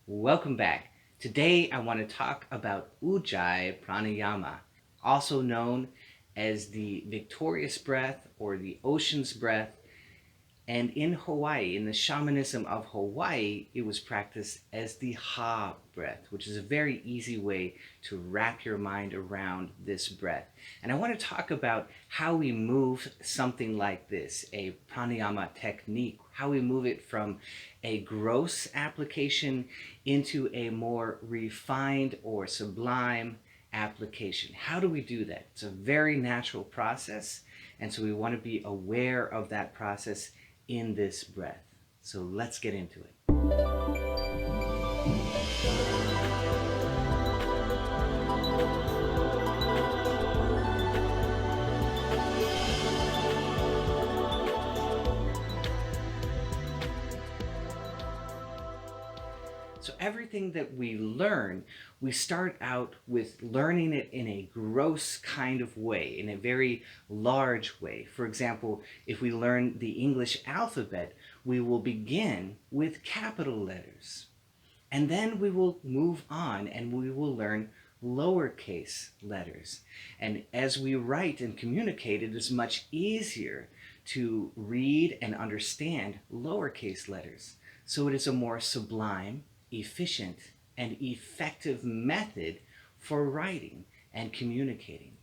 Welcome back. Today I want to talk about Ujjayi Pranayama, also known as the victorious breath or the ocean's breath. And in Hawaii, in the shamanism of Hawaii, it was practiced as the ha breath, which is a very easy way to wrap your mind around this breath. And I want to talk about how we move something like this, a pranayama technique, how we move it from a gross application into a more refined or sublime application. How do we do that? It's a very natural process, and so we want to be aware of that process in this breath. So let's get into it. So everything that we learn, we start out with learning it in a gross kind of way, in a very large way. For example, if we learn the English alphabet, we will begin with capital letters. And then we will move on and we will learn lowercase letters. And as we write and communicate, it is much easier to read and understand lowercase letters. So it is a more sublime, efficient, and effective method for writing and communicating.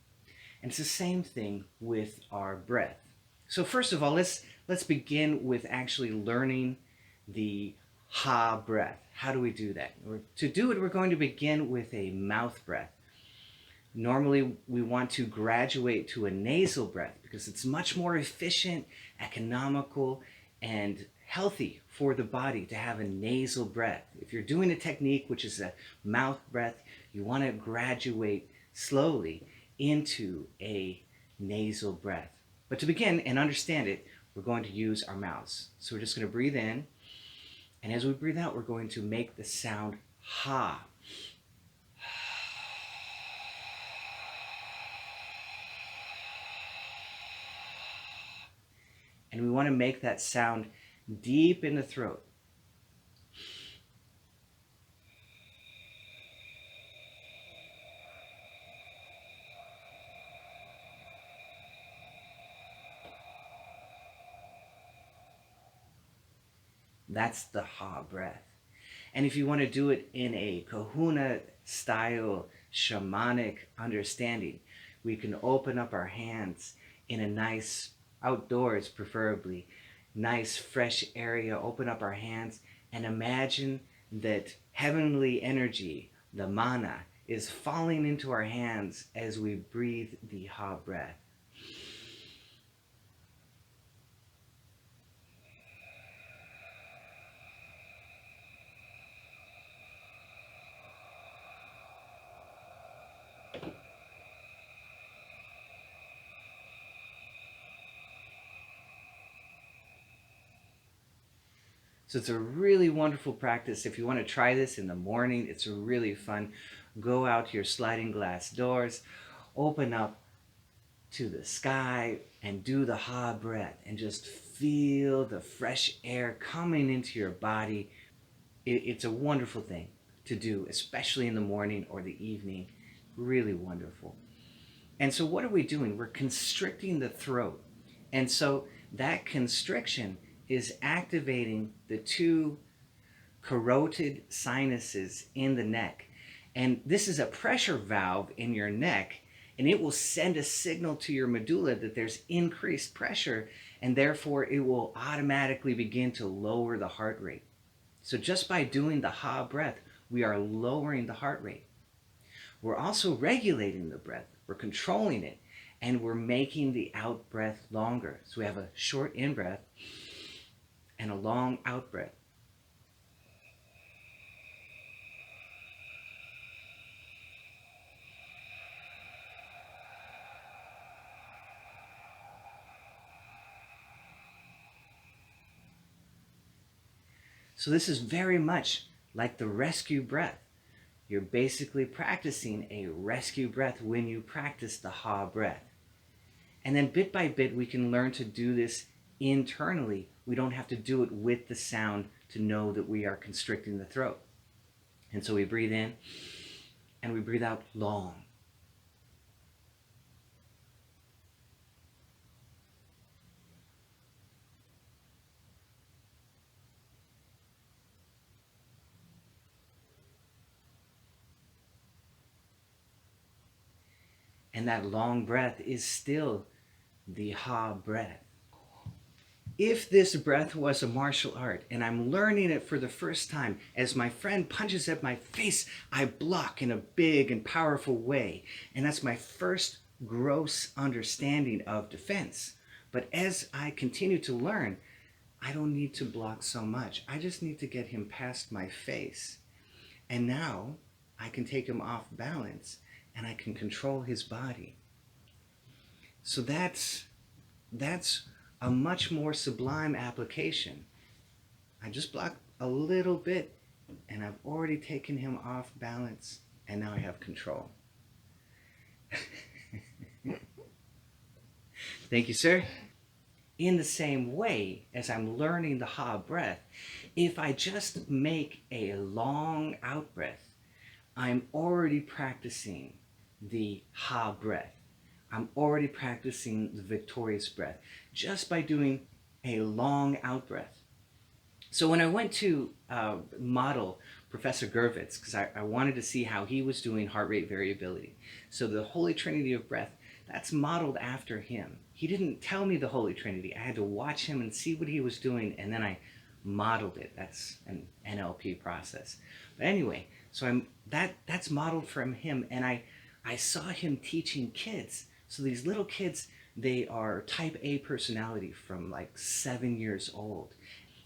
And it's the same thing with our breath. So first of all, let's begin with actually learning the ha breath. How do we do that? To do it, we're going to begin with a mouth breath. Normally, we want to graduate to a nasal breath because it's much more efficient, economical, and healthy for the body to have a nasal breath. If you're doing a technique which is a mouth breath, you want to graduate slowly into a nasal breath. But to begin and understand it, we're going to use our mouths. So we're just going to breathe in, and as we breathe out, we're going to make the sound ha. And we want to make that sound deep in the throat. That's the ha breath. And if you want to do it in a kahuna style shamanic understanding, we can open up our hands in a nice outdoors, preferably nice fresh area, open up our hands and imagine that heavenly energy, the mana, is falling into our hands as we breathe the ha breath. So it's a really wonderful practice. If you want to try this in the morning, it's really fun. Go out to your sliding glass doors, open up to the sky, and do the ha breath, and just feel the fresh air coming into your body. It's a wonderful thing to do, especially in the morning or the evening. Really wonderful. And so what are we doing? We're constricting the throat. And so that constriction is activating the two carotid sinuses in the neck. And this is a pressure valve in your neck, and it will send a signal to your medulla that there's increased pressure, and therefore it will automatically begin to lower the heart rate. So just by doing the ha breath, we are lowering the heart rate. We're also regulating the breath. We're controlling it, and we're making the out breath longer. So we have a short in breath and a long out breath. So this is very much like the rescue breath. You're basically practicing a rescue breath when you practice the ha breath. And then bit by bit, we can learn to do this internally. We don't have to do it with the sound to know that we are constricting the throat. And so we breathe in and we breathe out long. And that long breath is still the ha breath. If this breath was a martial art and I'm learning it for the first time, as my friend punches at my face, I block in a big and powerful way. And that's my first gross understanding of defense. But as I continue to learn, I don't need to block so much. I just need to get him past my face. And now I can take him off balance and I can control his body. So that's a much more sublime application. I just block a little bit and I've already taken him off balance and now I have control. Thank you, sir. In the same way as I'm learning the ha breath, if I just make a long out breath, I'm already practicing the ha breath. I'm already practicing the victorious breath just by doing a long out breath. So when I went to model Professor Gervitz, because I wanted to see how he was doing heart rate variability. So the Holy Trinity of breath, that's modeled after him. He didn't tell me the Holy Trinity. I had to watch him and see what he was doing, and then I modeled it. That's an NLP process. But anyway, so that's modeled from him, and I saw him teaching kids. So these little kids, they are type A personality from like 7 years old.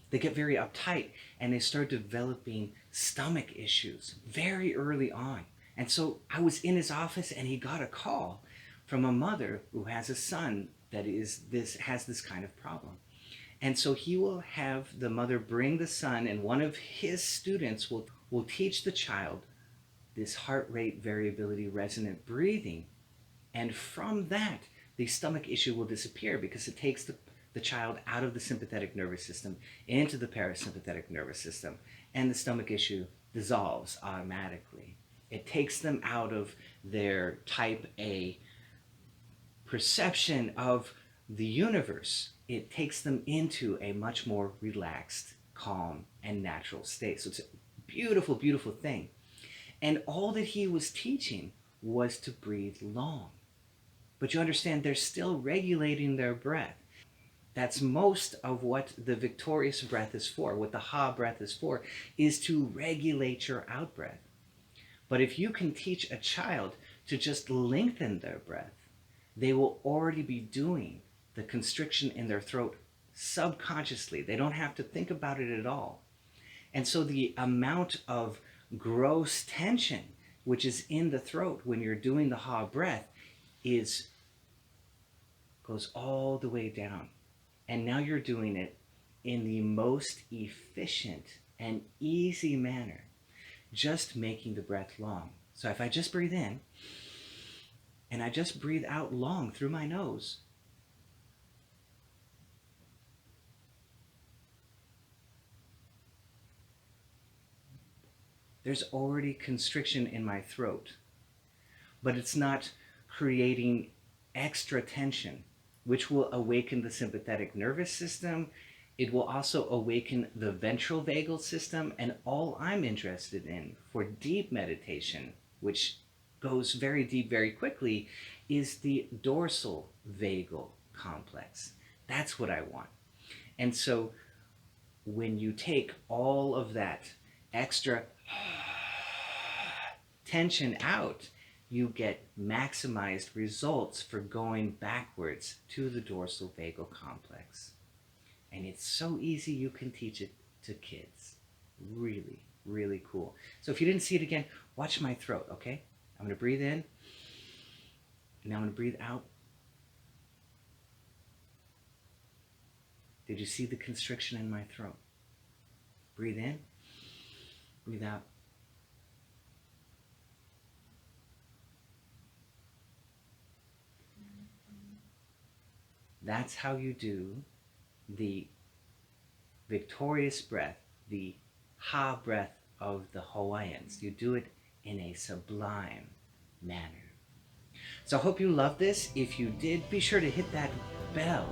They get very uptight and they start developing stomach issues very early on. And so I was in his office and he got a call from a mother who has a son that has this kind of problem. And so he will have the mother bring the son, and one of his students will teach the child this heart rate variability resonant breathing. And from that, the stomach issue will disappear because it takes the child out of the sympathetic nervous system into the parasympathetic nervous system, and the stomach issue dissolves automatically. It takes them out of their type A perception of the universe. It takes them into a much more relaxed, calm, and natural state. So it's a beautiful, beautiful thing. And all that he was teaching was to breathe long. But you understand, they're still regulating their breath. That's most of what the victorious breath is for, what the ha breath is for, is to regulate your out breath. But if you can teach a child to just lengthen their breath, they will already be doing the constriction in their throat subconsciously. They don't have to think about it at all. And so the amount of gross tension which is in the throat when you're doing the ha breath goes all the way down. And now you're doing it in the most efficient and easy manner, just making the breath long. So if I just breathe in and I just breathe out long through my nose, there's already constriction in my throat, but it's not creating extra tension, which will awaken the sympathetic nervous system. It will also awaken the ventral vagal system, and all I'm interested in for deep meditation, which goes very deep very quickly, is the dorsal vagal complex. That's what I want. And so when you take all of that extra tension out, you get maximized results for going backwards to the dorsal vagal complex. And it's so easy, you can teach it to kids. Really, really cool. So if you didn't see it again, watch my throat, okay? I'm going to breathe in, and now I'm going to breathe out. Did you see the constriction in my throat? Breathe in, breathe out. That's how you do the victorious breath, the ha breath of the Hawaiians. You do it in a sublime manner. So I hope you love this. If you did, be sure to hit that bell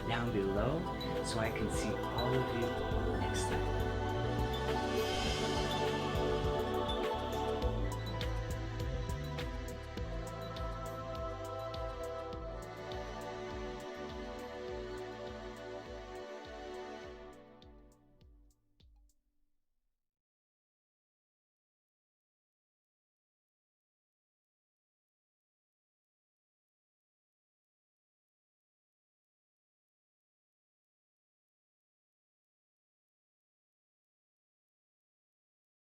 down below so I can see all of you next time.